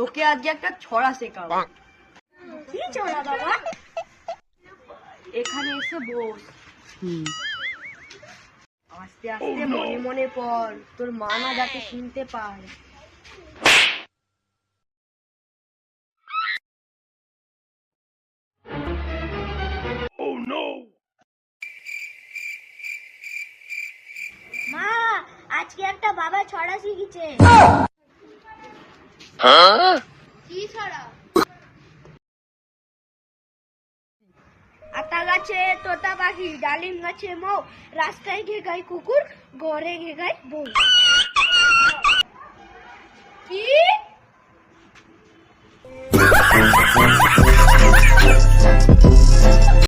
তোকে আজকে একটা ছড়া শেখাবো। কি ছড়া বাবা? এখানে এসে বস। আস্তে আস্তে মনে মনে পড়, তোর মা না যাতে শুনতে পায়। মা, আজকে একটা বাবা ছড়া শিখিছে। কি ছড়া? আতা গাছে তোতা পাখি, ডালিম গাছে মৌ, রাস্তায় ঘেগায় কুকুর, ঘরে ঘেগায় বউ।